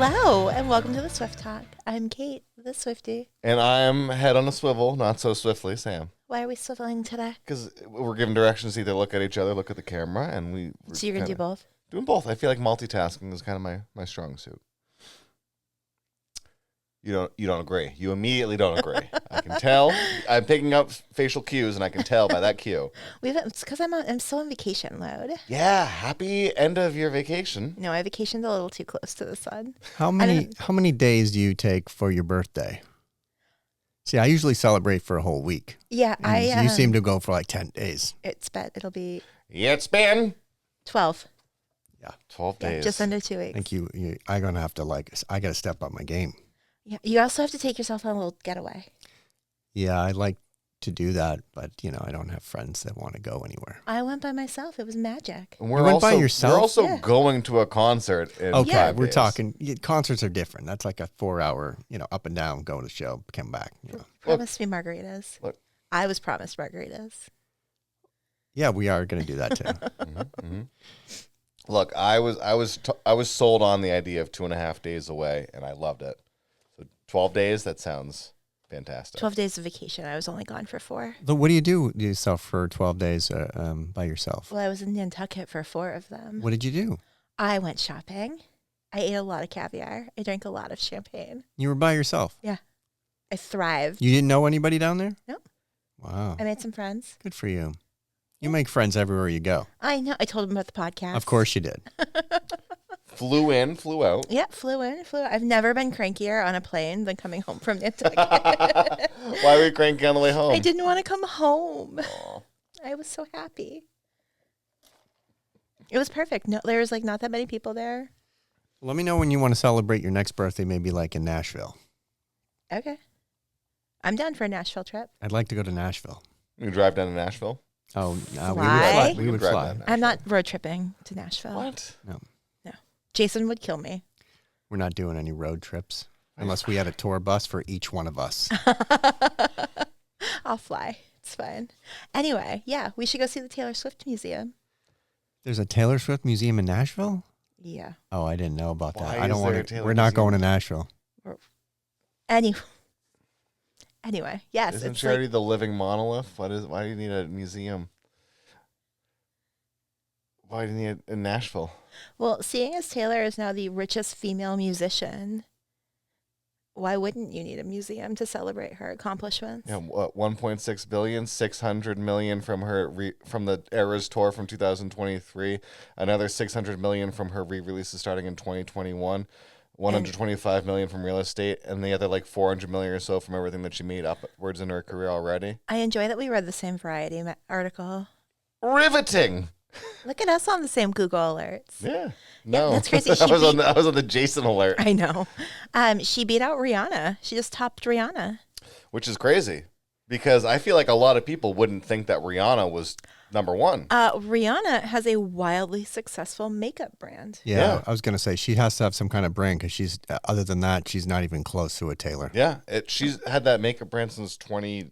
Hello, and welcome to the Swift Talk. I'm Kait, the Swiftie. And I'm head on a swivel, not so swiftly, Sam. Why are we swiveling today? Because we're given directions to either look at each other, look at the camera, and we're So you're going to do both? Doing both. I feel like multitasking is kind of my strong suit. You don't agree. You immediately don't agree. I can tell. I'm picking up facial cues, and I can tell by that cue. It's because I'm still on vacation mode. Yeah, happy end of your vacation. No, I vacationed a little too close to the sun. How many days do you take for your birthday? See, I usually celebrate for a whole week. Yeah, You seem to go for like 10 days. It'll be Yeah, it's been 12. Yeah, 12 days. Just under 2 weeks. I think I'm gonna have to I gotta step up my game. Yeah, you also have to take yourself on a little getaway. Yeah, I'd like to do that, but I don't have friends that want to go anywhere. I went by myself. It was magic. And You went by yourself? We're also Yeah. going to a concert in Okay, 5 we're days. talking. Concerts are different. That's like a 4-hour, up and down, go to the show, come back. Promised me margaritas. Look. I was promised margaritas. Yeah, we are going to do that too. Mm-hmm. Look, I was sold on the idea of 2.5 days away, and I loved it. So 12 days, that sounds fantastic. 12 days of vacation. I was only gone for 4. So what do you do to yourself for 12 days by yourself? Well, I was in Nantucket for 4 of them. What did you do? I went shopping. I ate a lot of caviar. I drank a lot of champagne. You were by yourself. I thrived. You didn't know anybody down there? No. Wow. I made some friends. Good for you. You make friends everywhere you go. I know. I told them about the podcast. Of course you did. Flew in, flew out. Yeah, flew in, flew out. I've never been crankier on a plane than coming home from Nantucket. Why were you cranky on the way home? I didn't want to come home. Aw. I was so happy. It was perfect. No, there was not that many people there. Let me know when you want to celebrate your next birthday, maybe like in Nashville. Okay. I'm down for a Nashville trip. I'd like to go to Nashville. You drive down to Nashville? Oh, no, Fly? we would drive fly. down to I'm Nashville. not road tripping to Nashville. What? Jason would kill me. We're not doing any road trips unless we had a tour bus for each one of us. I'll fly. It's fine. Anyway, yeah, we should go see the Taylor Swift Museum. There's a Taylor Swift museum in Nashville? Yeah. Oh, I didn't know about Why that. I don't is there want a to. Taylor We're not museum? going to Nashville. Anyway, yes. Isn't it's she already the living monolith? Why do you need a museum? Why do you need it in Nashville? Well, seeing as Taylor is now the richest female musician, why wouldn't you need a museum to celebrate her accomplishments? Yeah, what, 1.6 billion, 600 million from her from the Eras tour from 2023, another 600 million from her re-releases starting in 2021, 125 million from real estate, and the other 400 million or so from everything that she made upwards in her career already. I enjoy that we read the same Variety article. Riveting. Look at us on the same Google alerts. Yeah. No, that's crazy. I was on the Jason alert, I know. She beat out Rihanna. She just topped Rihanna. which is crazy because I feel like a lot of people wouldn't think that Rihanna was number one. Rihanna has a wildly successful makeup brand. Yeah, I was going to say she has to have some kind of brand because she's, other than that, she's not even close to a Taylor. Yeah, she's had that makeup brand since 2004.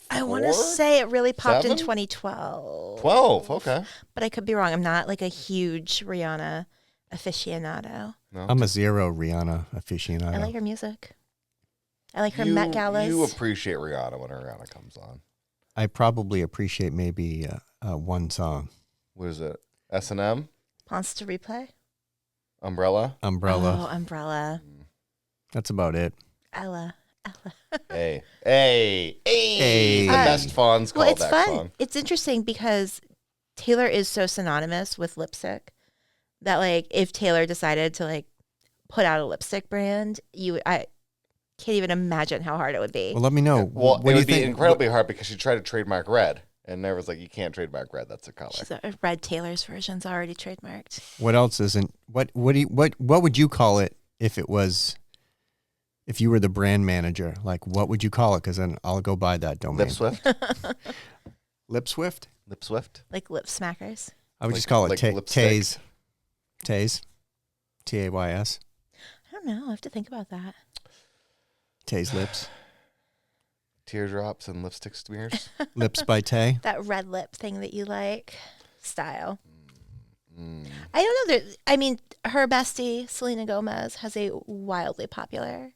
I want to say it really popped in 7? 2012. 12, okay. But I could be wrong. I'm not a huge Rihanna aficionado. No. I'm a zero Rihanna aficionado. I like her music. I like her Met Galas. You appreciate Rihanna when Rihanna comes on. I probably appreciate maybe one song. What is it? S&M? Wants to replay? Umbrella? Umbrella. Oh, Umbrella. That's about it. Ella. Hey. Hey. The best Fonz Well, called it's that fun. song. It's interesting because Taylor is so synonymous with lipstick that if Taylor decided to put out a lipstick brand, I can't even imagine how hard it would be. Well, let me know. Well, what it do you would be think? incredibly hard because she tried to trademark red. And there was you can't trademark red. That's a color. She's a Red Taylor's version's already trademarked. What else isn't? What would you call it if if you were the brand manager? What would you call it? Because then I'll go buy that domain. Lip Swift? Lip Swift? Lip Swift? Lip smackers. I would just call it lipstick? Taze. Taze. Tays. I don't know. I have to think about that. Taze lips. Teardrops and lipstick smears? Lips by Tay. That red lip thing that you like. Style. I don't know. I mean, her bestie, Selena Gomez, has a wildly popular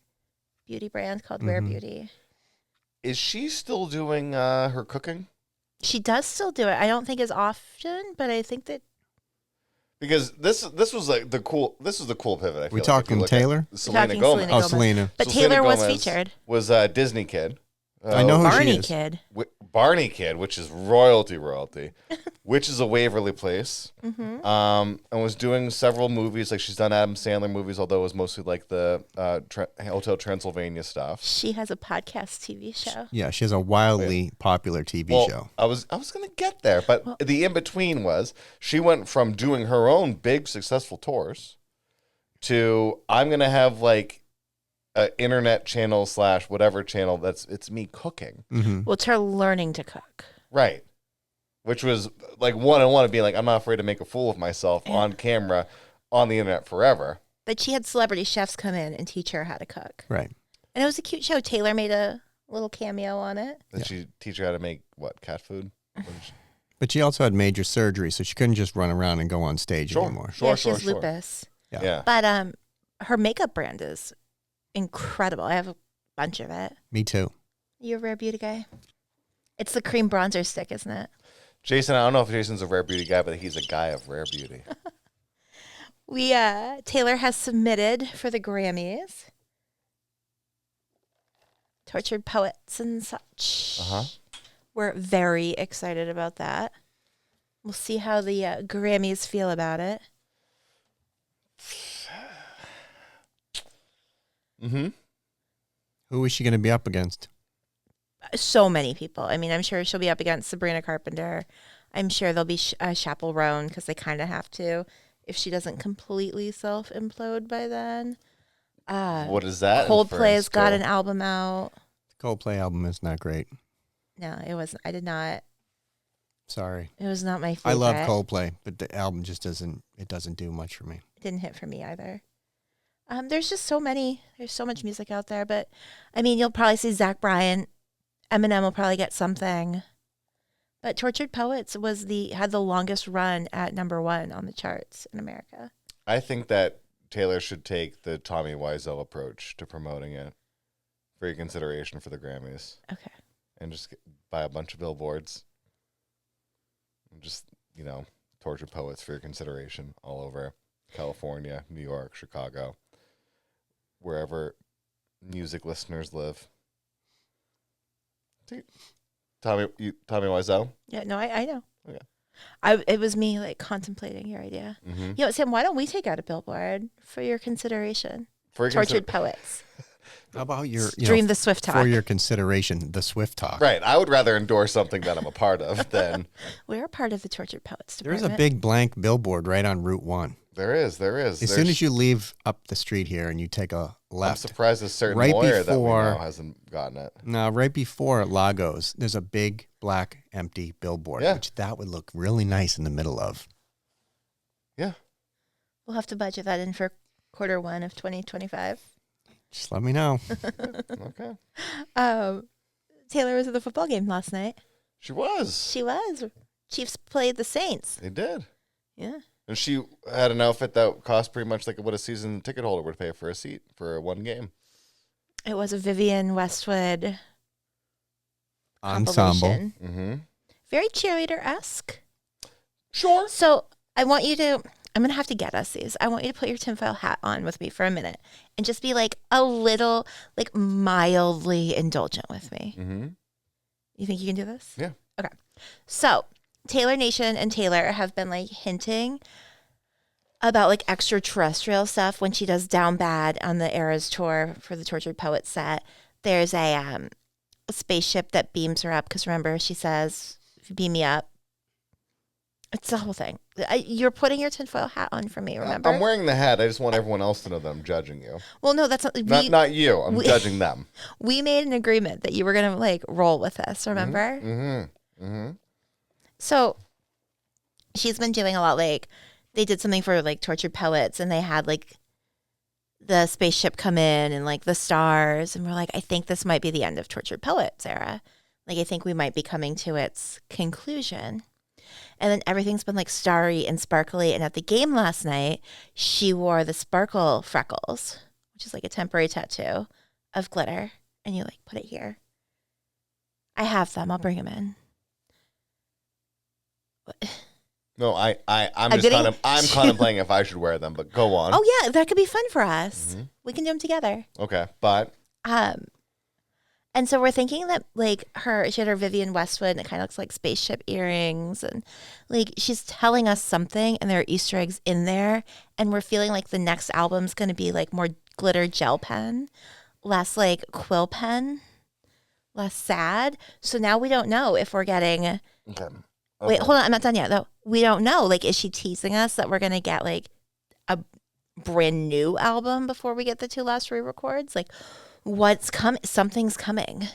beauty brand called Rare Beauty. Is she still doing her cooking? She does still do it. I don't think as often, but I think that Because this was like the cool pivot. I feel We like, talking if you look Taylor? at Selena Talking Gomez. Selena Oh, Gomez. Selena. But So Selena Taylor was Gomez featured. Was Disney Kid. I know who Barney she is. Kid. Barney Kid, which is royalty, which is a Waverly Place, and was doing several movies. Like she's done Adam Sandler movies, although it was mostly like the Hotel Transylvania stuff. She has a podcast TV show. Yeah, she has a wildly popular TV Well, show. I was gonna get there, but the in between was she went from doing her own big successful tours to I'm gonna have like an internet channel / whatever channel it's me cooking. Well, it's her learning to cook. Right. Which was like one-on-one of being like, I'm not afraid to make a fool of myself on camera, on the internet forever. But she had celebrity chefs come in and teach her how to cook. Right. And it was a cute show. Taylor made a little cameo on it. Did she teach her how to make, cat food? But she also had major surgery, so she couldn't just run around and go on stage anymore. She has lupus. Yeah. But her makeup brand is incredible. I have a bunch of it. Me too. You a Rare Beauty guy? It's the cream bronzer stick, isn't it? Jason, I don't know if Jason's a Rare Beauty guy, but he's a guy of Rare Beauty. Taylor has submitted for the Grammys. Tortured Poets and such. We're very excited about that. We'll see how the Grammys feel about it. Who is she going to be up against? So many people. I mean, I'm sure she'll be up against Sabrina Carpenter. I'm sure there'll be Chappell Roan because they kind of have to if she doesn't completely self-implode by then. What is that? Coldplay's got an album out. The Coldplay album is not great. No, it wasn't. I did not. Sorry. It was not my favorite. I love Coldplay, but the album just doesn't do much for me. It didn't hit for me either. There's just so much music out there, but I mean, you'll probably see Zach Bryan. Eminem will probably get something. But Tortured Poets had the longest run at #1 on the charts in America. I think that Taylor should take the Tommy Wiseau approach to promoting it for your consideration for the Grammys. Okay. And just buy a bunch of billboards. And just, Tortured Poets for your consideration all over California, New York, Chicago, wherever music listeners live. Tommy Wiseau? Yeah, no, I know. Okay. It was me like contemplating your idea. Sam, why don't we take out a billboard for your consideration? Tortured Poets. How about your Stream the Swift Talk. For your consideration, the Swift Talk. Right. I would rather endorse something that I'm a part of than We're a part of the Tortured Poets There's department. a big blank billboard right on Route 1. There is. As soon as you leave up the street here and you take a I'm left, surprised a certain right lawyer that we before- know hasn't gotten it. no, right before Lagos, there's a big black empty billboard, Yeah. which that would look really nice in the middle of. Yeah. We'll have to budget that in for Q1 of 2025. Just let me know. Okay. Taylor was at the football game last night. She was. She was. Chiefs played the Saints. They did. Yeah. And she had an outfit that cost pretty much like what a season ticket holder would pay for a seat for one game. It was a Vivian Westwood Ensemble. compilation. Mm-hmm. Very cheerleader-esque. Sure. So I want you to, I'm going to have to get us these. I want you to put your tinfoil hat on with me for a minute and just be like a little, like mildly indulgent with me. Mm-hmm. You think you can do this? Yeah. Okay. So Taylor Nation and Taylor have been like hinting about like extraterrestrial stuff when she does Down Bad on the Eras tour for the Tortured Poets set. There's a spaceship that beams her up because remember she says, if you beam me up. It's the whole thing. You're putting your tinfoil hat on for me, remember? I'm wearing the hat. I just want everyone else to know that I'm judging you. Well, no, that's not... Not you. I'm judging them. We made an agreement that you were going to, like, roll with us, remember? Mm-hmm. Mm-hmm. So she's been doing a lot, like, they did something for, like, Tortured Poets, and they had, like, the spaceship come in and, like, the stars, and we're like, I think this might be the end of Tortured Poets era. Like, I think we might be coming to its conclusion. And then everything's been like starry and sparkly. And at the game last night, she wore the sparkle freckles, which is like a temporary tattoo of glitter. And you like put it here. I have them. I'll bring them in. No, I'm contemplating if I should wear them, but go on. Oh yeah, that could be fun for us. We can do them together. Okay, but and so we're thinking that like she had her Vivienne Westwood and it kind of looks like spaceship earrings and like she's telling us something and there are Easter eggs in there and we're feeling like the next album's going to be like more glitter gel pen, less like quill pen, less sad. So now we don't know if we're getting. Okay. Wait, hold on. I'm not done yet though. We don't know. Like, is she teasing us that we're going to get like a brand new album before we get the 2 last re-records? Like, what's coming? Something's coming.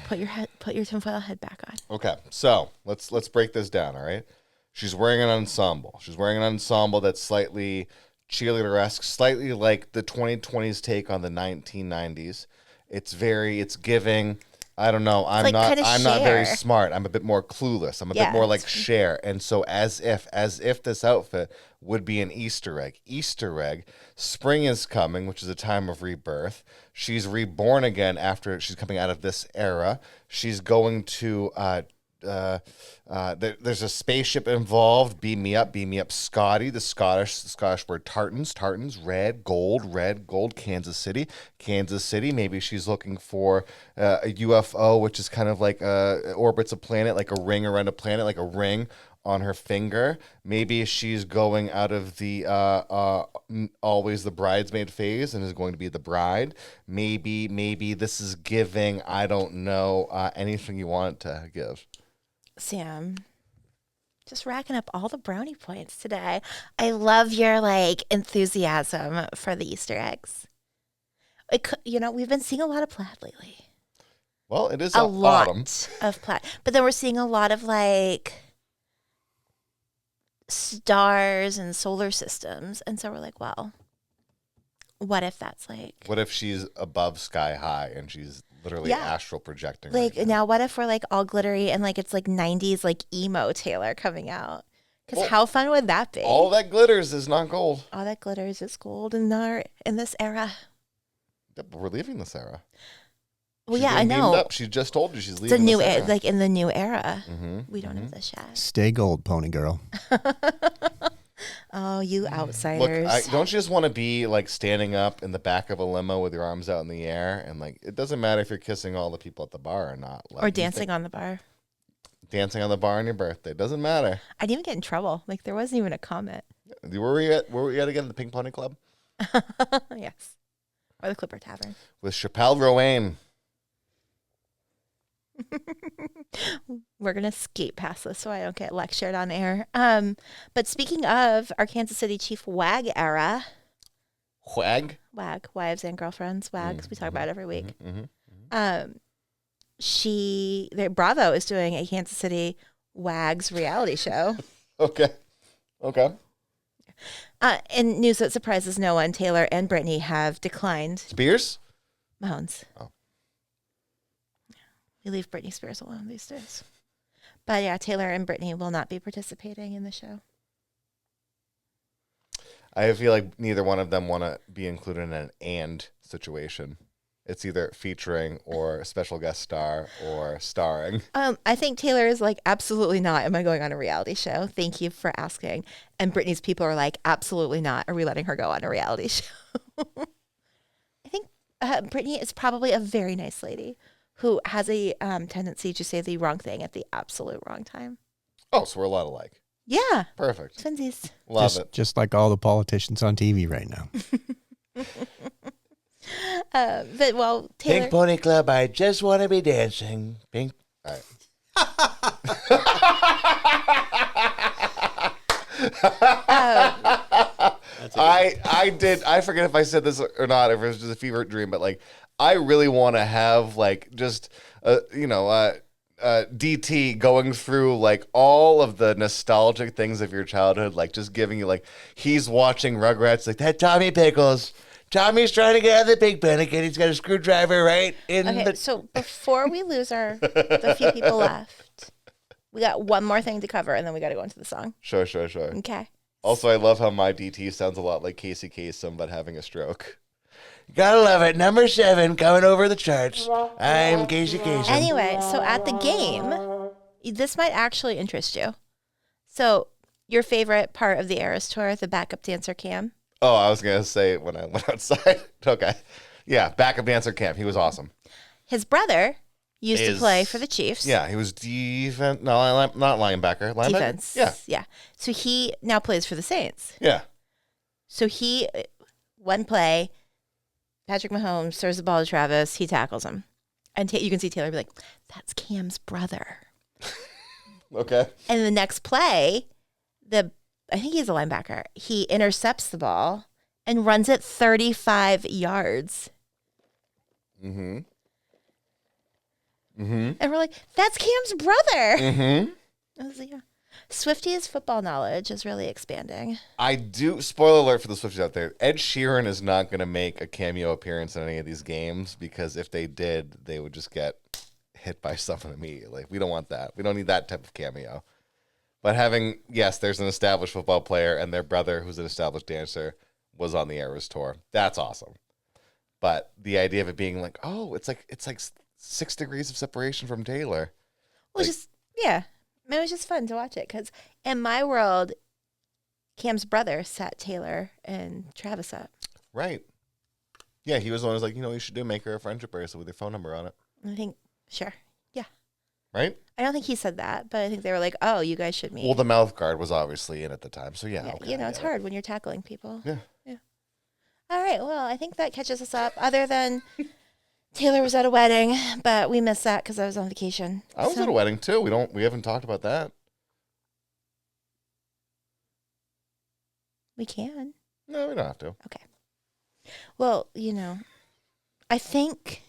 Put your tinfoil head back on. Okay, so let's break this down. All right, she's wearing an ensemble. She's wearing an ensemble that's slightly cheerleader-esque, slightly like the 2020s take on the 1990s. It's giving. I don't know. I'm not very smart. I'm a bit more clueless. I'm a bit more like Cher. And so as if this outfit would be an Easter egg. Easter egg. Spring is coming, which is a time of rebirth. She's reborn again after she's coming out of this era. She's going to there's a spaceship involved. Beam me up, Scotty. The Scottish word tartans, red, gold, Kansas City. Maybe she's looking for a UFO, which is kind of like orbits a planet, like a ring around a planet, like a ring on her finger. Maybe she's going out of the always the bridesmaid phase and is going to be the bride. Maybe this is giving, I don't know, anything you want it to give. Sam, just racking up all the brownie points today. I love your like enthusiasm for the Easter eggs. We've been seeing a lot of plaid lately. Well, it is a lot autumn. Of plaid, but then we're seeing a lot of like stars and solar systems, and so we're like, well, what if that's like? What if she's above sky high and she's literally astral projecting? Like right now, what if we're like all glittery and like it's like 90s like emo Taylor coming out? Because how fun would that be? All that glitters is not gold. All that glitters is gold in this era. Yeah, but we're leaving this era. Well, She's yeah, I know. Up. She just told you she's leaving. It's a new this era. like in the new era. We don't know this yet. Stay gold, pony girl. Oh, you outsiders! Look, don't you just want to be like standing up in the back of a limo with your arms out in the air, and like it doesn't matter if you're kissing all the people at the bar or not, like, or dancing on the bar. Dancing on the bar on your birthday doesn't matter. I didn't even get in trouble. Like there wasn't even a comment. Were we at again the Pink Pony Club? Yes, or the Clipper Tavern with Chappelle Rowan. We're gonna skate past this so I don't get lectured on air. But speaking of our Kansas City Chief WAG era, WAG, wives and girlfriends, WAGs. We talk about it every week. Bravo is doing a Kansas City WAGs reality show. Okay. In news that surprises no one, Taylor and Brittany have declined. Spears? Mahomes. Oh. We leave Britney Spears alone these days. But yeah, Taylor and Brittany will not be participating in the show. I feel like neither one of them want to be included in an and situation. It's either featuring or special guest star or starring. I think Taylor is like, absolutely not. Am I going on a reality show? Thank you for asking. And Brittany's people are like, absolutely not. Are we letting her go on a reality show? I think Brittany is probably a very nice lady who has a tendency to say the wrong thing at the absolute wrong time. Oh, so we're a lot alike. Yeah. Perfect. Twinsies. Love it. Just like all the politicians on TV right now. But well, Taylor. Pink Pony Club, I just want to be dancing. Pink. All right. I forget if I said this or not, if it was just a fever dream, but like, I really want to have like just DT going through like all of the nostalgic things of your childhood, like just giving you like he's watching Rugrats, like that Tommy Pickles. Tommy's trying to get out of the big pen again. He's got a screwdriver right in so before we lose the few people left, We got one more thing to cover, and then we got to go into the song. Sure. Okay. Also, I love how my DT sounds a lot like Casey Kasem, but having a stroke. Gotta love it. Number 7 coming over the charts. I'm Casey Kasem. Anyway, so at the game, this might actually interest you. So your favorite part of the Eras Tour, the backup dancer Cam? Oh, I was going to say it when I went outside. Okay. Yeah, backup dancer Camp. He was awesome. His brother used to play for the Chiefs. Yeah, he was defense. No, not linebacker. Linebacker? Defense. Yeah. So he now plays for the Saints. Yeah. So he, one play, Patrick Mahomes throws the ball to Travis. He tackles him. And you can see Taylor be like, that's Cam's brother. Okay. And the next play, I think he's a linebacker. He intercepts the ball and runs it 35 yards. Mm-hmm. And we're like, that's Cam's brother. Mm-hmm. I was like, yeah. Swiftie's football knowledge is really expanding. I do. Spoiler alert for the Swifties out there. Ed Sheeran is not going to make a cameo appearance in any of these games because if they did, they would just get hit by someone immediately. We don't want that. We don't need that type of cameo. But there's an established football player and their brother, who's an established dancer, was on the Eras Tour. That's awesome. But the idea of it being like, oh, it's like 6 degrees of separation from Taylor. Well, it was just fun to watch it because in my world, Cam's brother set Taylor and Travis up. Right. Yeah, he was the one who's like, you should make her a friendship bracelet with your phone number on it. I think, sure. Yeah. Right? I don't think he said that, but I think they were like, oh, you guys should meet. Well, the mouth guard was obviously in at the time, so yeah. Okay, it's hard when you're tackling people. Yeah. All right, well, I think that catches us up, other than Taylor was at a wedding, but we missed that because I was on vacation. I was at a wedding, too. We haven't talked about that. We can. No, we don't have to. Okay. Well, I think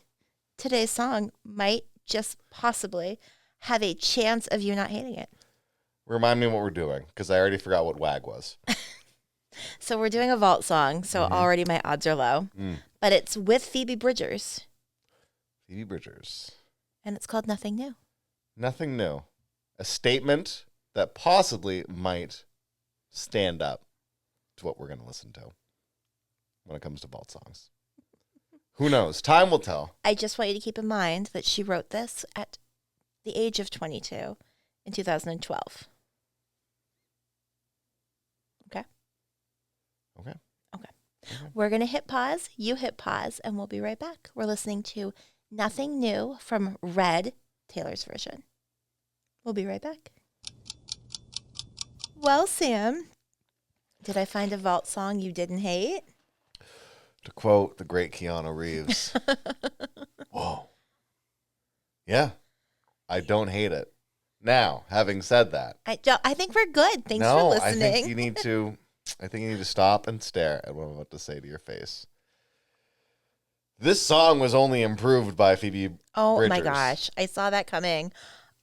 today's song might just possibly have a chance of you not hating it. Remind me what we're doing, because I already forgot what WAG was. So we're doing a vault song, so already my odds are low. But it's with Phoebe Bridgers. Phoebe Bridgers. And it's called Nothing New. Nothing new. A statement that possibly might stand up to what we're going to listen to when it comes to vault songs. Who knows? Time will tell. I just want you to keep in mind that she wrote this at the age of 22 in 2012. Okay. We're going to hit pause. You hit pause, and we'll be right back. We're listening to Nothing New from Red, Taylor's version. We'll be right back. Well, Sam, did I find a vault song you didn't hate? To quote the great Keanu Reeves. Whoa. Yeah, I don't hate it. Now, having said that. I think we're good. Thanks for listening. I think you need to stop and stare at what I'm about to say to your face. This song was only improved by Phoebe Bridgers. Oh my gosh. I saw that coming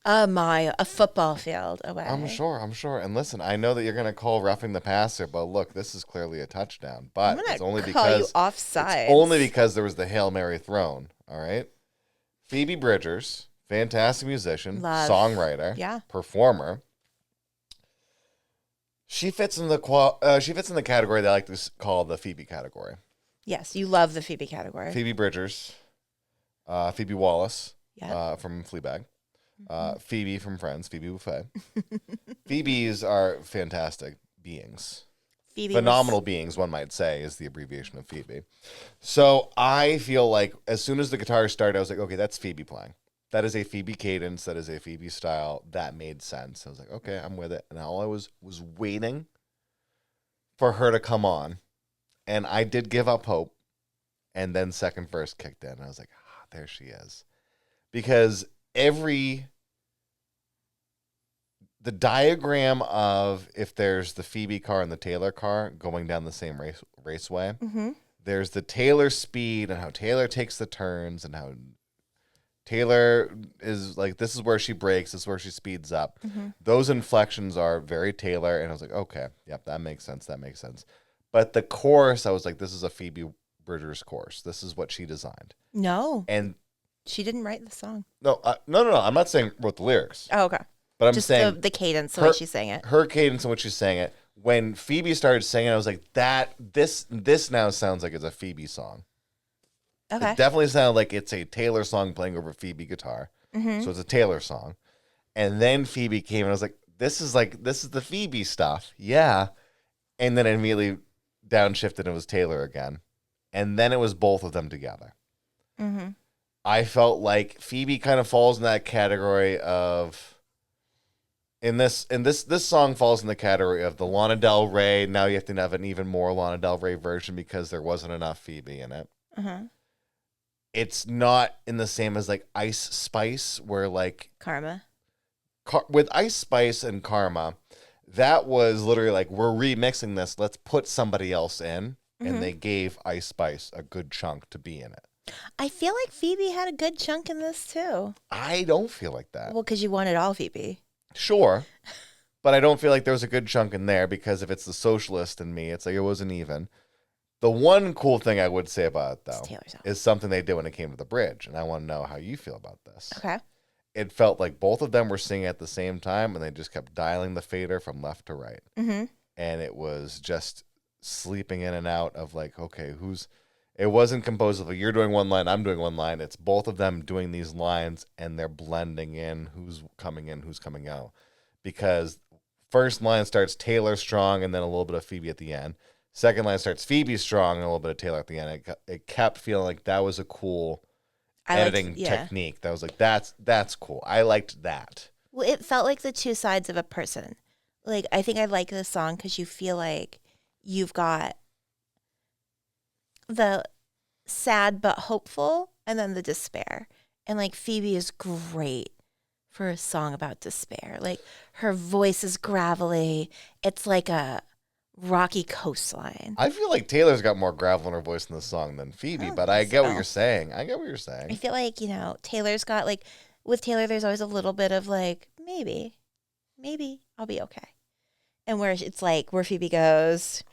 a football field away. I'm sure. And listen, I know that you're going to call roughing the passer, but look, this is clearly a touchdown. But it's only because there was the Hail Mary thrown. All right. Phoebe Bridgers, fantastic musician, songwriter, performer. She fits in the category that I like to call the Phoebe category. Yes, you love the Phoebe category. Phoebe Bridgers, Phoebe Wallace from Fleabag, Phoebe from Friends, Phoebe Buffet. Phoebes are fantastic beings. Phenomenal beings, one might say, is the abbreviation of Phoebe. So I feel like as soon as the guitar started, I was like, okay, that's Phoebe playing. That is a Phoebe cadence. That is a Phoebe style. That made sense. I was like, okay, I'm with it. And all I was waiting for her to come on. And I did give up hope. And then second verse kicked in. I was like, there she is. Because the diagram of if there's the Phoebe car and the Taylor car going down the same raceway, there's the Taylor speed and how Taylor takes the turns and how Taylor is like, this is where she brakes, this is where she speeds up. Those inflections are very Taylor. And I was like, okay, yep, that makes sense. But the chorus, I was like, this is a Phoebe Bridgers chorus. This is what she designed. No. And she didn't write the song. No. I'm not saying wrote the lyrics. Oh, okay. But I'm Just saying the cadence, the way she sang it. her cadence and what she sang it. When Phoebe started singing, I was like, this now sounds like it's a Phoebe song. Okay. It definitely sounded like it's a Taylor song playing over Phoebe guitar. Mm-hmm. So it's a Taylor song. And then Phoebe came and I was like, this is the Phoebe stuff. Yeah. And then it immediately downshifted and it was Taylor again. And then it was both of them together. Mm-hmm. I felt like Phoebe kind of falls in that category of this song falls in the category of the Lana Del Rey. Now you have to have an even more Lana Del Rey version because there wasn't enough Phoebe in it. Uh-huh. It's not in the same as like Ice Spice, where like Karma. with Ice Spice and Karma, that was literally like, we're remixing this. Let's put somebody else in. Mm-hmm. And they gave Ice Spice a good chunk to be in it. I feel like Phoebe had a good chunk in this too. I don't feel like that. Well, because you wanted all Phoebe. Sure. But I don't feel like there was a good chunk in there because if it's the socialist in me, it's like it wasn't even. The one cool thing I would say about it, though, is something they did when it came to the bridge. And I want to know how you feel about this. Okay. It felt like both of them were singing at the same time, and they just kept dialing the fader from left to right. Mm-hmm. And it was just sleeping in and out of like, okay, it wasn't composed of like, you're doing one line, I'm doing one line. It's both of them doing these lines, and they're blending in who's coming in, who's coming out. Because first line starts Taylor strong, and then a little bit of Phoebe at the end. Second line starts Phoebe strong and a little bit of Taylor at the end. It kept feeling like that was a cool editing technique. That was like, that's cool. I liked that. Well, it felt like the two sides of a person. Like, I think I like this song because you feel like you've got the sad but hopeful and then the despair. And like Phoebe is great for a song about despair. Like her voice is gravelly. It's like a rocky coastline. I feel like Taylor's got more gravel in her voice in this song than Phoebe, but I get what you're saying. I feel like, Taylor's got like, with Taylor, there's always a little bit of like, maybe I'll be okay. And where it's like, where Phoebe goes,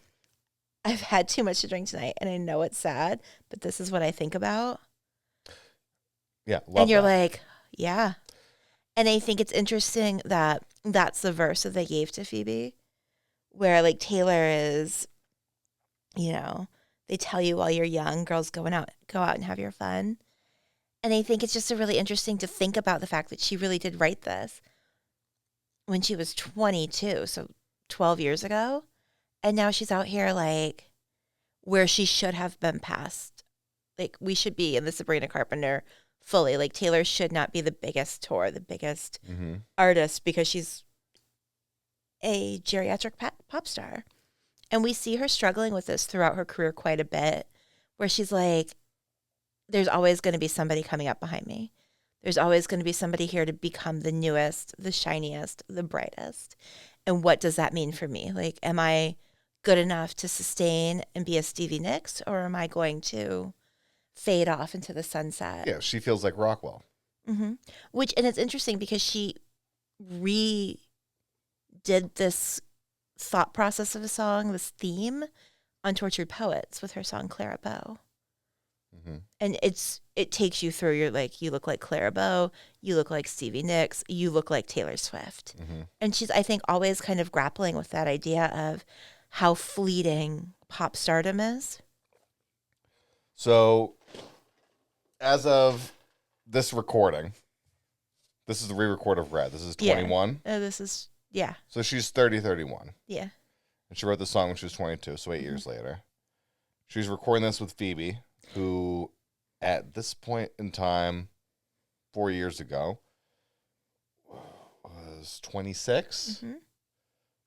I've had too much to drink tonight and I know it's sad, but this is what I think about. Yeah. And you're like, yeah. And I think it's interesting that that's the verse that they gave to Phoebe, where like Taylor is, they tell you while you're young, girls go out and have your fun. And I think it's just really interesting to think about the fact that she really did write this when she was 22, so 12 years ago. And now she's out here like where she should have been past. Like we should be in the Sabrina Carpenter fully. Like Taylor should not be the biggest tour, the biggest artist because she's a geriatric pop star. And we see her struggling with this throughout her career quite a bit, where she's like, there's always going to be somebody coming up behind me. There's always going to be somebody here to become the newest, the shiniest, the brightest. And what does that mean for me? Like, am I good enough to sustain and be a Stevie Nicks, or am I going to fade off into the sunset? Yeah, she feels like Rockwell. Mm-hmm. And it's interesting because she redid this thought process of a song, this theme, on Tortured Poets with her song Clara Bow. Mm-hmm. And it takes you through. You're like, you look like Clara Bow, you look like Stevie Nicks, you look like Taylor Swift. Mm-hmm. And she's, I think, always kind of grappling with that idea of how fleeting pop stardom is. So, as of this recording, this is the re-record of Red. This is 21. Yeah. So she's 31. Yeah. And she wrote the song when she was 22, so 8 years later. She's recording this with Phoebe, who at this point in time, 4 years ago, was 26. Mm-hmm.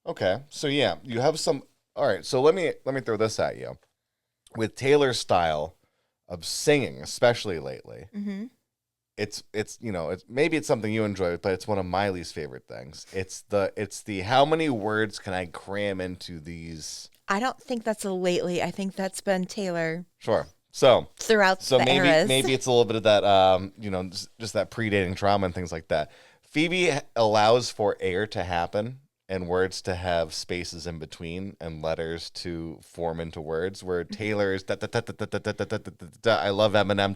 Okay. So yeah, you have some. All right. So let me throw this at you. With Taylor's style of singing, especially lately, mm-hmm. it's maybe it's something you enjoy, but it's one of my least favorite things. It's the how many words can I cram into these? I don't think that's a lately. I think that's been Taylor. Sure. So throughout the eras. Maybe it's a little bit of that just that predating trauma and things like that. Phoebe allows for air to happen and words to have spaces in between and letters to form into words, where Taylor is I love Eminem .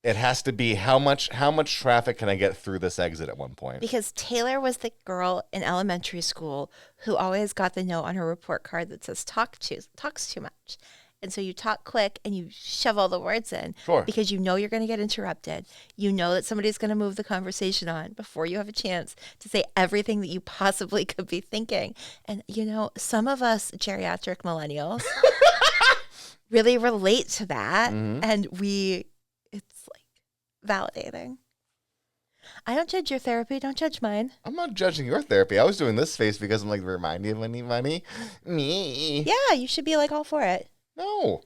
It has to be how much traffic can I get through this exit at one point? Because Taylor was the girl in elementary school who always got the note on her report card that says talks too much. And so you talk quick and you shove all the words in Sure. because you know you're going to get interrupted. You know that somebody's going to move the conversation on before you have a chance to say everything that you possibly could be thinking. And, you know, some of us geriatric millennials really relate to that. Mhm. And it's like validating. I don't judge your therapy. Don't judge mine. I'm not judging your therapy. I was doing this face because I'm like, remind me of any money. Me. Yeah, you should be like all for it. No.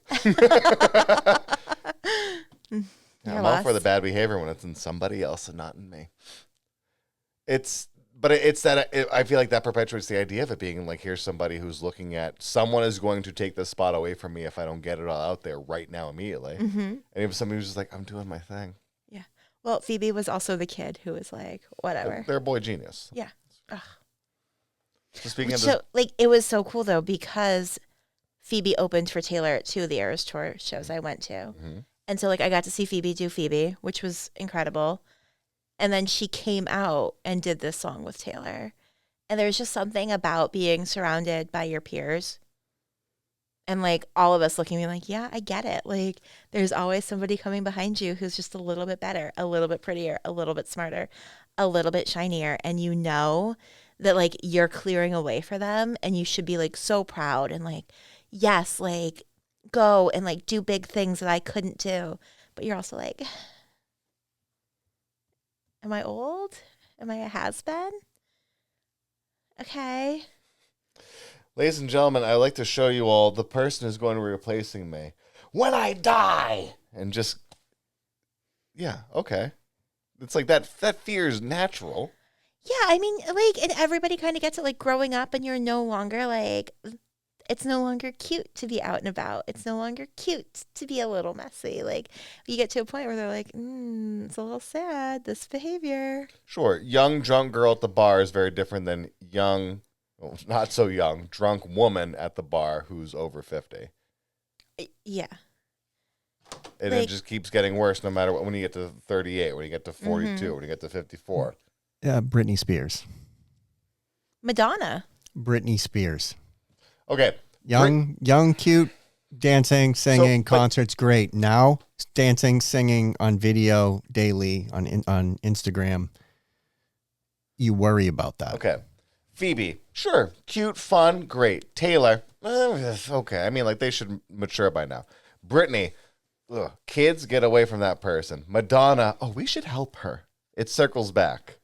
You're I'm all for lost. the bad behavior when it's in somebody else and not in me. It's that I feel like that perpetuates the idea of it being like, here's somebody who's looking at someone is going to take this spot away from me if I don't get it all out there right now immediately. Mm-hmm. And if somebody who's just like, I'm doing my thing. Yeah. Well, Phoebe was also the kid who was like, whatever. They're a boy genius. Yeah. Ugh. So speaking of So, like, it was so cool though because Phoebe opened for Taylor at 2 of the Eras Tour shows I went to. Mm-hmm. And so, like, I got to see Phoebe do Phoebe, which was incredible. And then she came out and did this song with Taylor. And there's just something about being surrounded by your peers and, like, all of us looking at me like, yeah, I get it. Like, there's always somebody coming behind you who's just a little bit better, a little bit prettier, a little bit smarter, a little bit shinier. And you know that, like, you're clearing a way for them. And you should be, like, so proud and, like, yes, like, go and, like, do big things that I couldn't do. But you're also like, am I old? Am I a has-been? Okay. Ladies and gentlemen, I'd like to show you all the person who's going to be replacing me when I die. And just, yeah, okay. It's like that fear is natural. Yeah, I mean, like, and everybody kind of gets it, like, growing up, and you're no longer, like, it's no longer cute to be out and about. It's no longer cute to be a little messy. Like, you get to a point where they're like, it's a little sad, this behavior. Sure, young drunk girl at the bar is very different than young, well, not so young, drunk woman at the bar who's over 50. Yeah. And Like- it just keeps getting worse no matter what. When you get to 38, when you get to 42, when you get to 54. Britney Spears. Madonna. Britney Spears. Okay. Young, cute, dancing, singing, but- concerts, great. Now, dancing, singing on video daily on Instagram. You worry about that. Okay. Phoebe, sure. Cute, fun, great. Taylor, okay. I mean, like, they should mature by now. Britney, kids, get away from that person. Madonna, we should help her. It circles back.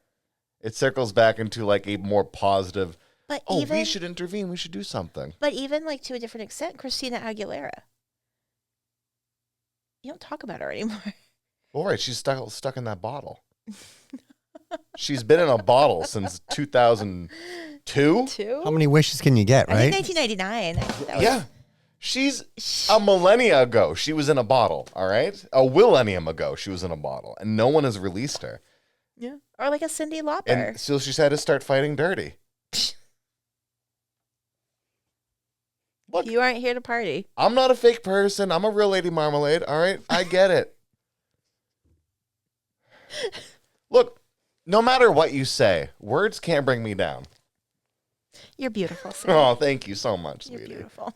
It circles back into, like, a more positive, But we should intervene. We should do something. But even, like, to a different extent, Christina Aguilera. You don't talk about her anymore. All right, she's stuck in that bottle. She's been in a bottle since 2002. Two? How many wishes can you get, I right? think 1999. I think that was, Yeah. She's a millennia ago. She was in a bottle, all right? A millennium ago, she was in a bottle, and no one has released her. Yeah. Or like a Cyndi Lauper. And so she's had to start fighting dirty. Look, You aren't here to party. I'm not a fake person. I'm a real Lady Marmalade, all right? I get it. Look, no matter what you say, words can't bring me down. You're beautiful, Sam. Oh, thank you so much, You're sweetie. beautiful.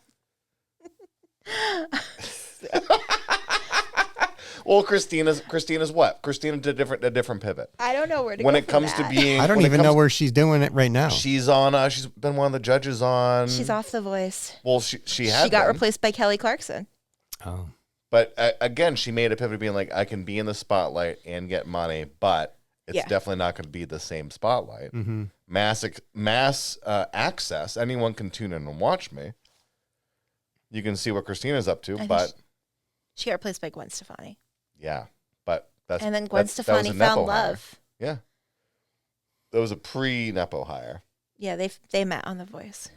Well, Christina's what? Christina did a different pivot. I don't know where to When go it from comes to that. being, I don't when it even know comes- where she's doing it right now. she's on. She's been one of the judges on. She's off The Voice. Well, she had. She got been. replaced by Kelly Clarkson. Oh. But again, she made a pivot to being like, I can be in the spotlight and get money, but it's Yeah. definitely not going to be the same spotlight. Mm-hmm. Mass access. Anyone can tune in and watch me. You can see what Christina's up to, I think but She got replaced by Gwen Stefani. yeah, but that's And then Gwen that was Stefani a found Nepo hire. love. Yeah, that was a pre-Nepo hire. Yeah, they met on The Voice.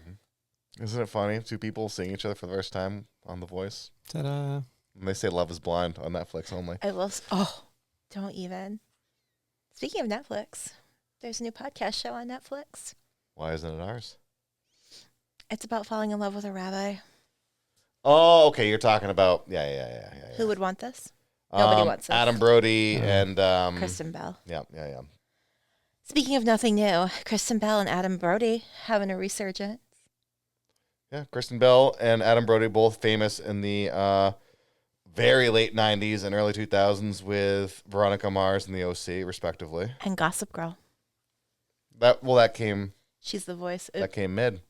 Isn't it funny? Two people seeing each other for the first time on The Voice. Ta-da. And they say Love is Blind on Netflix only. I love. Don't even. Speaking of Netflix, there's a new podcast show on Netflix. Why isn't it ours? It's about falling in love with a rabbi. Oh, okay. You're talking about yeah. Who would want this? Nobody wants this. Adam Brody and Kristen Bell. Yeah. Speaking of nothing new, Kristen Bell and Adam Brody having a resurgence. Yeah, Kristen Bell and Adam Brody, both famous in the very late 90s and early 2000s with Veronica Mars and the OC, respectively. And Gossip Girl. That came... She's the voice. That came mid.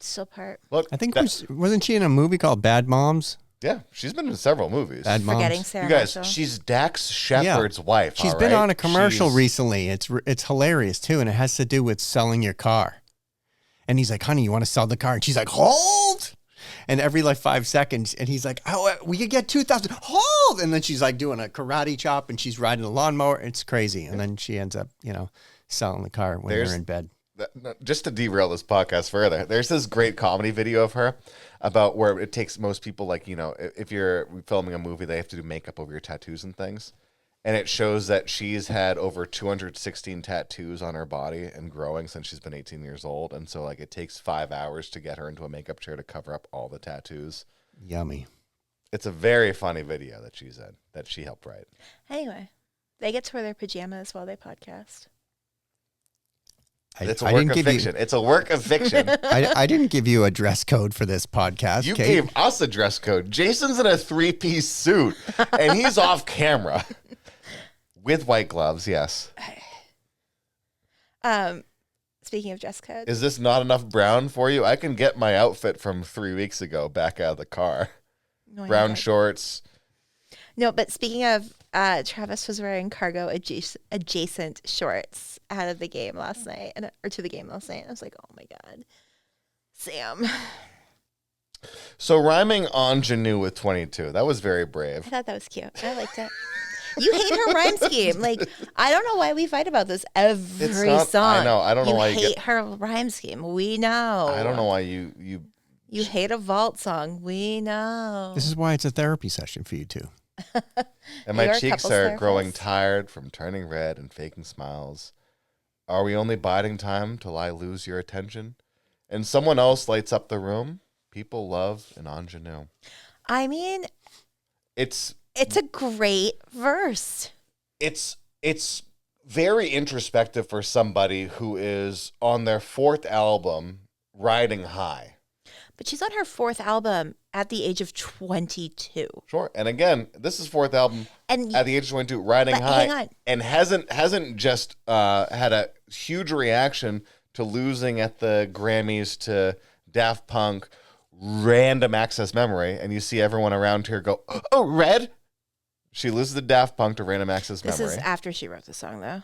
Still part. Look, I think wasn't she in a movie called Bad Moms? Yeah, she's been in several movies. Bad Moms. Forgetting Sarah You guys, Marshall. she's Dax Shepard's wife. She's all been right? on a commercial She's- recently. It's hilarious too, and it has to do with selling your car. And he's like, "Honey, you want to sell the car?" And she's like, "Hold!" And every like 5 seconds, and he's like, "Oh, we could get 2,000. Hold!" And then she's like doing a karate chop, and she's riding a lawnmower. It's crazy. And then she ends up, selling the car when they're in bed. Just to derail this podcast further, there's this great comedy video of her about where it takes most people, like, if you're filming a movie, they have to do makeup over your tattoos and things. And it shows that she's had over 216 tattoos on her body and growing since she's been 18 years old. And so, like, it takes 5 hours to get her into a makeup chair to cover up all the tattoos. Yummy. It's a very funny video that she's in, that she helped write. Anyway, they get to wear their pajamas while they podcast. It's a work of fiction. It's a work of fiction. I didn't give you a dress code for this podcast. You Kate. gave us a dress code. Jason's in a 3-piece suit, and he's off camera with white gloves. Yes. Speaking of dress code, Is this not enough brown for you? I can get my outfit from 3 weeks ago back out of the car. no, Brown shorts. No, but speaking of, Travis was wearing cargo adjacent shorts out of the game last night, or to the game last night. I was like, oh my God, Sam. So rhyming ingenue with 22. That was very brave. I thought that was cute. I liked it. You hate her rhyme scheme. Like, I don't know why we fight about this every song. I know. I don't know why you hate her rhyme scheme. We know. I don't know why you You hate a vault song. We know. This is why it's a therapy session for you two. And my You're a cheeks couples are growing therapist. tired from turning red and faking smiles. Are we only biding time till I lose your attention? And someone else lights up the room. People love an ingenue. I mean, It's a great verse. it's very introspective for somebody who is on their 4th album riding high. But she's on her 4th album at the age of 22. Sure. And again, this is 4th album And at the age of 22, riding But high, hang on. and hasn't just had a huge reaction to losing at the Grammys to Daft Punk, Random Access Memory, and you see everyone around here go, "Oh, Red." She loses to Daft Punk to Random Access this Memory. is after she wrote the song, though.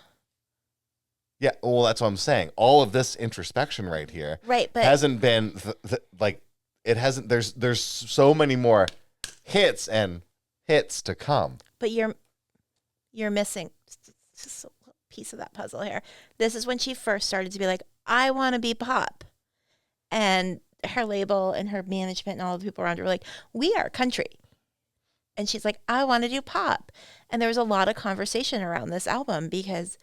Yeah, well, that's what I'm saying. All of this introspection right here Right, but hasn't been like it hasn't. There's so many more hits to come. but you're missing just a little piece of that puzzle here. This is when she first started to be like, I want to be pop. And her label and her management and all the people around her were like, we are country. And she's like, I want to do pop. And there was a lot of conversation around this album because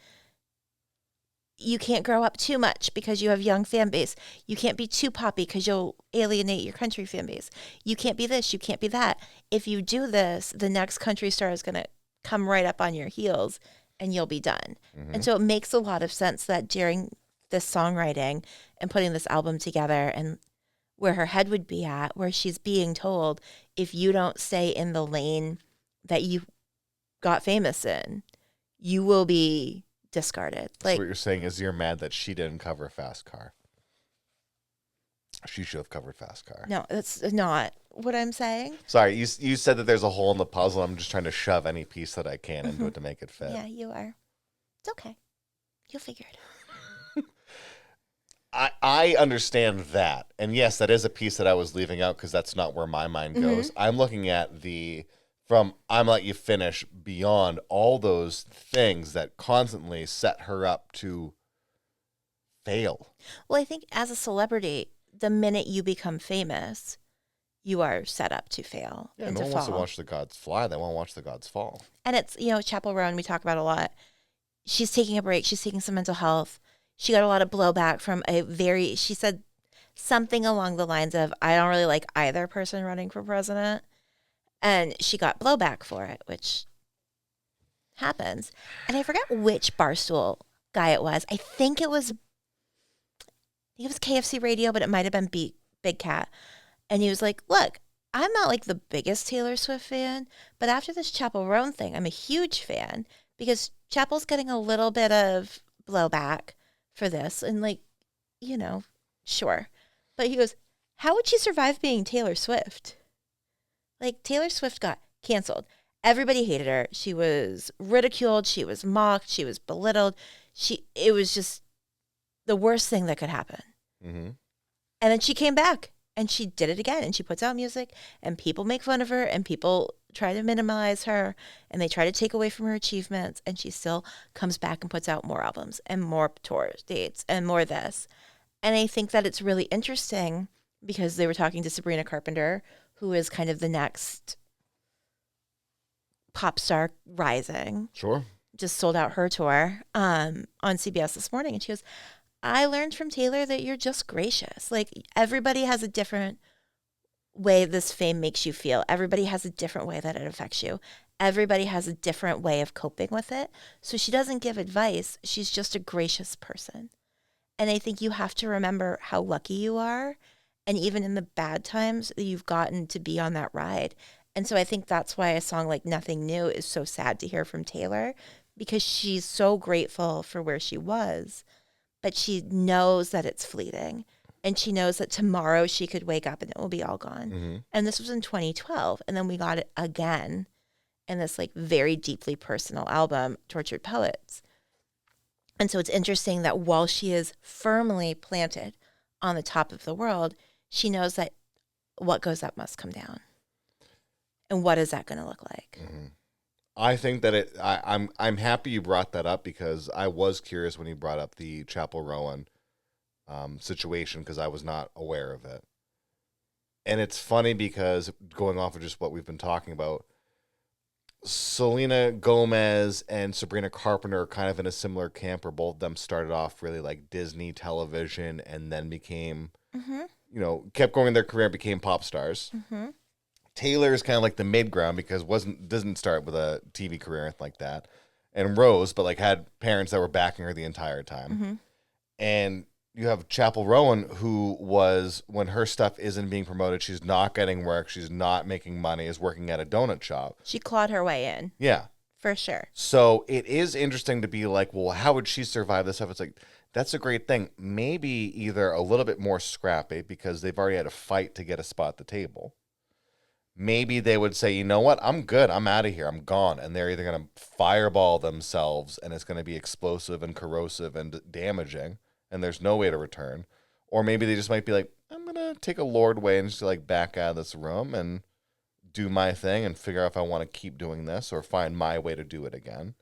you can't grow up too much because you have young fan base. You can't be too poppy because you'll alienate your country fan base. You can't be this, you can't be that. If you do this, the next country star is going to come right up on your heels and you'll be done. And so it makes a lot of sense that during this songwriting and putting this album together and where her head would be at, where she's being told, if you don't stay in the lane that you got famous in, you will be discarded. So Like, what you're saying is you're mad that she didn't cover Fast Car. She should have covered Fast Car. no, that's not what I'm saying. Sorry, you said that there's a hole in the puzzle. I'm just trying to shove any piece that I can into it to make it fit. Yeah, you are. It's okay. You'll figure it out. I understand that. And yes, that is a piece that I was leaving out because that's not where my mind goes. I'm looking at I'm let you finish beyond all those things that constantly set her up to fail. Well, I think as a celebrity, the minute you become famous, you are set up to fail Yeah, and no to one fall. wants to watch the gods fly. They want to watch the gods fall. And it's, Chapel Roan, we talk about a lot. She's taking a break. She's taking some mental health. She got a lot of blowback from she said something along the lines of, I don't really like either person running for president. And she got blowback for it, which happens. And I forget which Barstool guy it was. I think it was KFC Radio, but it might have been Big Cat. And he was like, look, I'm not like the biggest Taylor Swift fan, but after this Chapel Roan thing, I'm a huge fan because Chapel's getting a little bit of blowback for this. And like, you know, sure. But he goes, how would she survive being Taylor Swift? Like, Taylor Swift got canceled. Everybody hated her. She was ridiculed. She was mocked. She was belittled. It was just the worst thing that could happen. Mm-hmm. And then she came back and she did it again. And she puts out music and people make fun of her and people try to minimize her and they try to take away from her achievements. And she still comes back and puts out more albums and more tour dates and more this. And I think that it's really interesting because they were talking to Sabrina Carpenter, who is kind of the next pop star rising. Sure. Just sold out her tour on CBS this morning. And she goes, I learned from Taylor that you're just gracious. Like, everybody has a different way this fame makes you feel. Everybody has a different way that it affects you. Everybody has a different way of coping with it. So she doesn't give advice. She's just a gracious person. And I think you have to remember how lucky you are. And even in the bad times, you've gotten to be on that ride. And so I think that's why a song like Nothing New is so sad to hear from Taylor, because she's so grateful for where she was, but she knows that it's fleeting. And she knows that tomorrow she could wake up and it will be all gone. Mm-hmm. And this was in 2012. And then we got it again in this like very deeply personal album, Tortured Poets. And so it's interesting that while she is firmly planted on the top of the world, she knows that what goes up must come down. And what is that going to look like? Mm-hmm. I think that I'm happy you brought that up because I was curious when you brought up the Chapel Rowan situation because I was not aware of it. And it's funny because going off of just what we've been talking about, Selena Gomez and Sabrina Carpenter are kind of in a similar camp where both of them started off really like Disney television and then became, kept going in their career and became pop stars. Mm-hmm. Taylor is kind of like the mid ground because doesn't start with a TV career or anything like that. And Rose, but like had parents that were backing her the entire time. Mm-hmm. And you have Chapel Rowan, who was, when her stuff isn't being promoted, she's not getting work, she's not making money, is working at a donut shop. She clawed her way in. Yeah. For sure. So it is interesting to be like, well, how would she survive this stuff? It's like, that's a great thing. Maybe either a little bit more scrappy because they've already had a fight to get a spot at the table. Maybe they would say, you know what, I'm good, I'm out of here, I'm gone. And they're either going to fireball themselves and it's going to be explosive and corrosive and damaging and there's no way to return. Or maybe they just might be like, I'm going to take a Lord way and just like back out of this room and do my thing and figure out if I want to keep doing this or find my way to do it again.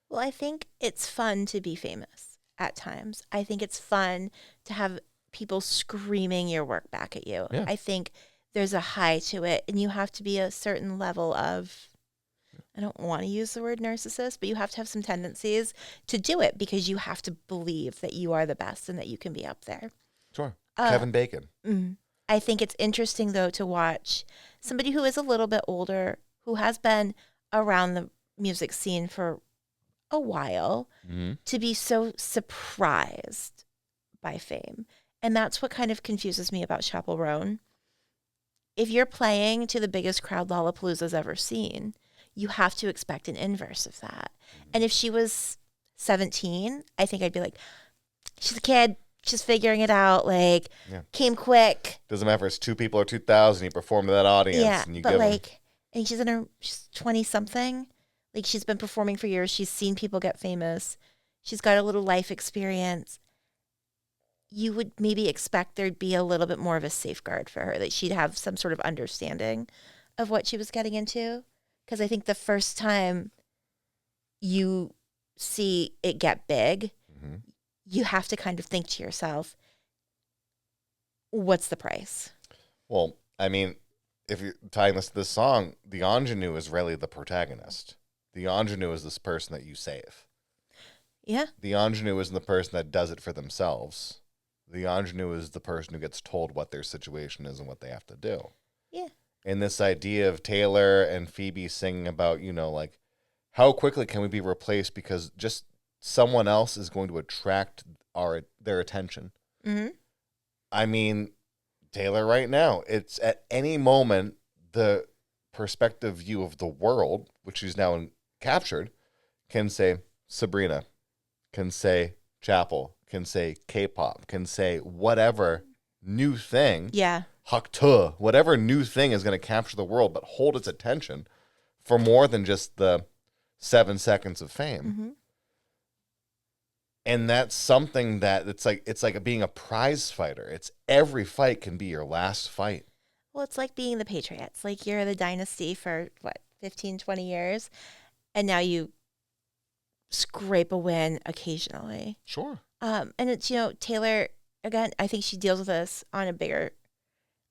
Well, I think it's fun to be famous at times. I think it's fun to have people screaming your work back at you. Yeah. I think there's a high to it, and you have to be a certain level of, I don't want to use the word narcissist, but you have to have some tendencies to do it because you have to believe that you are the best and that you can be up there. Sure. Kevin Bacon. I think it's interesting, though, to watch somebody who is a little bit older, who has been around the music scene for a while, to be so surprised by fame. And that's what kind of confuses me about Chapel Roan. If you're playing to the biggest crowd Lollapalooza's ever seen, you have to expect an inverse of that. And if she was 17, I think I'd be like, she's a kid, she's figuring it out, like, came quick. Doesn't matter if it's 2 people or 2,000, you perform to that audience. Yeah, and you but give like, and she's 20-something. Like, she's been performing for years. She's seen people get famous. She's got a little life experience. You would maybe expect there'd be a little bit more of a safeguard for her, that she'd have some sort of understanding of what she was getting into. Because I think the first time you see it get big, you have to kind of think to yourself, what's the price? Well, I mean, if you're tying this to this song, the ingenue is really the protagonist. The ingenue is this person that you save. Yeah. The ingenue isn't the person that does it for themselves. The ingenue is the person who gets told what their situation is and what they have to do. Yeah. And this idea of Taylor and Phoebe singing about, like, how quickly can we be replaced because just someone else is going to attract their attention. Mm-hmm. I mean, Taylor right now, it's at any moment the perspective view of the world, which she's now captured, can say Sabrina, can say Chapel, can say K-pop, can say whatever new thing. Yeah. Hakta, whatever new thing is going to capture the world, but hold its attention for more than just the 7 seconds of fame. Mm-hmm. And that's something that it's like being a prize fighter. It's every fight can be your last fight. Well, it's like being the Patriots. Like you're the dynasty for 15, 20 years, and now you scrape a win occasionally. Sure. And it's, Taylor, again, I think she deals with this on a bigger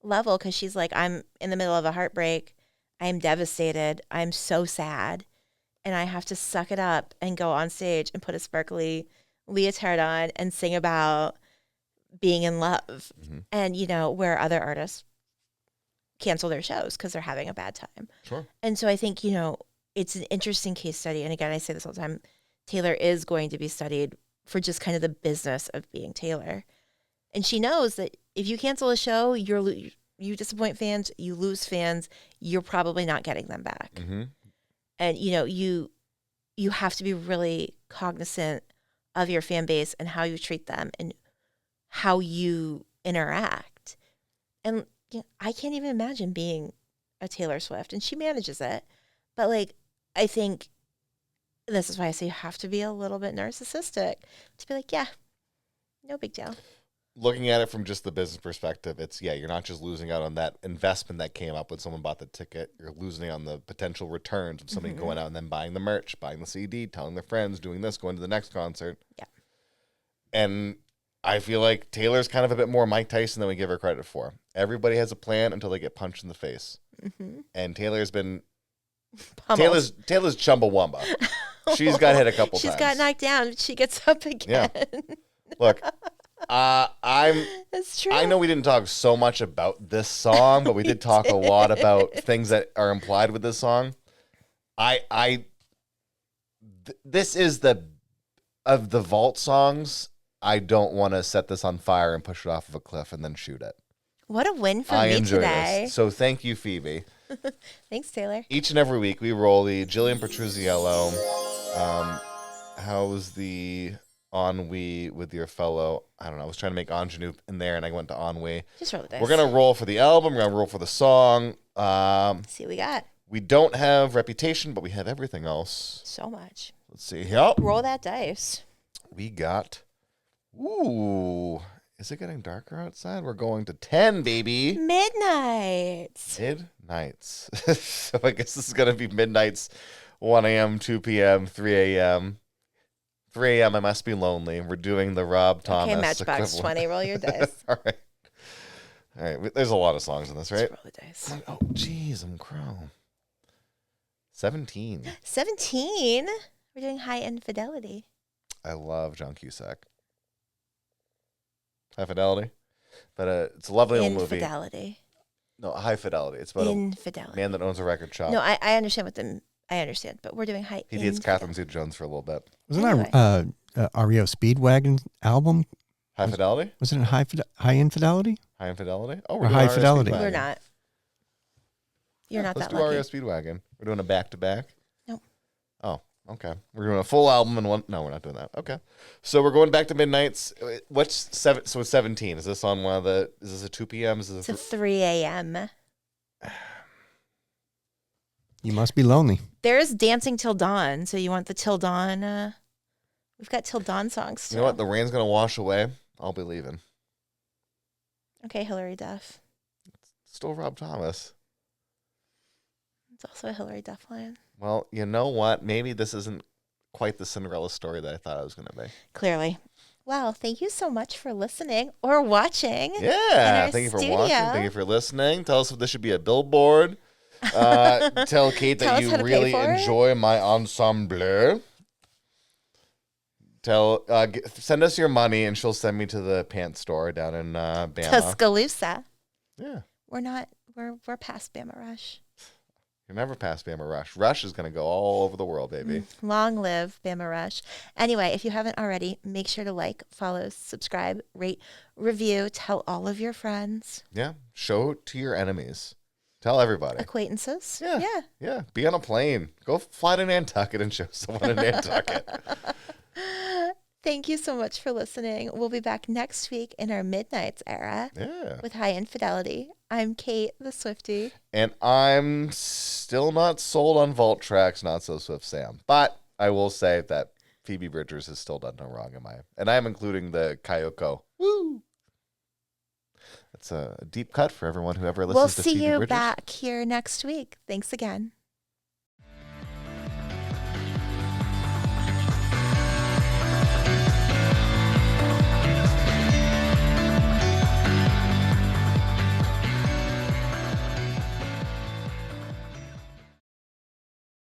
level because she's like, I'm in the middle of a heartbreak. I'm devastated. I'm so sad. And I have to suck it up and go on stage and put a sparkly leotard on and sing about being in love. Mm-hmm. And, where other artists cancel their shows because they're having a bad time. Sure. And so I think, it's an interesting case study. And again, I say this all the time, Taylor is going to be studied for just kind of the business of being Taylor. And she knows that if you cancel a show, you disappoint fans, you lose fans, you're probably not getting them back. Mm-hmm. And, you have to be really cognizant of your fan base and how you treat them and how you interact. And I can't even imagine being a Taylor Swift, and she manages it. But I think this is why I say you have to be a little bit narcissistic to be like, yeah, no big deal. Looking at it from just the business perspective, you're not just losing out on that investment that came up when someone bought the ticket. You're losing on the potential returns of somebody going out and then buying the merch, buying the CD, telling their friends, doing this, going to the next concert. Yeah. And I feel like Taylor's kind of a bit more Mike Tyson than we give her credit for. Everybody has a plan until they get punched in the face. Mm-hmm. And Taylor's been Pummeled. Taylor's Chumbawamba. She's got hit a couple times. She's got knocked down, but she gets up again. Yeah. Look, That's true. I know we didn't talk so much about this song, but we did talk a lot about things that are implied with this song. This is of the vault songs. I don't want to set this on fire and push it off of a cliff and then shoot it. What a win for I me enjoy today. this. So thank you, Phoebe. Thanks, Taylor. Each and every week we roll the Jillian Petruzziello. How's the ennui with your fellow? I don't know. I was trying to make ingenue in there, and I went to ennui. Just roll the dice. We're gonna roll for the album. We're gonna roll for the song. See what we got. We don't have Reputation, but we have everything else. So much. Let's see. Yep. Roll that dice. We got. Ooh. Is it getting darker outside? We're going to 10, baby. Midnight. Midnights. So I guess this is going to be midnights, 1 a.m., 2 p.m., 3 a.m. 3 a.m., I Must Be Lonely. We're doing the Rob Thomas. Okay, Matchbox equivalent. 20. Roll your dice. All right. All right. There's a lot of songs in this, right? Just roll the dice. Oh, jeez. I'm crow. 17. 17. We're doing High Infidelity. I love John Cusack. High Fidelity. But it's a lovely old movie. Infidelity. No, High Fidelity. It's about Infidelity. a man that owns a record shop. No, I understand I understand, but we're doing High He dates Catherine Zeta-Jones for a little bit. Wasn't Anyway. that REO Speedwagon album? High Fidelity? Was it High Infidelity? High Infidelity? Oh, Or we're doing High REO Fidelity. Speedwagon. We're not. You're not Let's that do REO lucky. Speedwagon. We're doing a back-to-back? Nope. Oh, okay. We're doing a full album and one. No, we're not doing that. Okay. So we're going back to Midnights. What's 7? So it's 17. Is this on one of the? Is this a 2 p.m.? Is this It's a 3 a.m. You Must Be Lonely. There's Dancing Till Dawn, so you want the Till Dawn? We've got Till Dawn songs too. You know what? The rain's gonna wash away. I'll be leaving. Okay, Hillary Duff. Still Rob Thomas. It's also a Hillary Duff line. Well, you know what? Maybe this isn't quite the Cinderella story that I thought it was gonna be. Clearly. Well, thank you so much for listening or watching. Yeah. our Thank you for studio. watching. Thank you for listening. Tell us if this should be a billboard. Tell Kait Tell that us you how to pay really for it. enjoy my ensemble. Send us your money and she'll send me to the pants store down in Bama. Tuscaloosa. Yeah. We're not we're past Bama Rush. You're never past Bama Rush. Rush is going to go all over the world, baby. Long live Bama Rush. Anyway, if you haven't already, make sure to like, follow, subscribe, rate, review, tell all of your friends. Yeah. Show it to your enemies. Tell everybody. Acquaintances. Yeah. Yeah. Be on a plane. Go fly to Nantucket and show someone in Nantucket. Thank you so much for listening. We'll be back next week in our Midnights era with High Infidelity. I'm Kait, the Swiftie. And I'm still not sold on Vault Tracks, Not So Swift Sam. But I will say that Phoebe Bridgers has still done no wrong in my... And I'm including the Kyoko. Woo! That's a deep cut for everyone who ever listens to Phoebe Bridgers. We'll see you back here next week. Thanks again.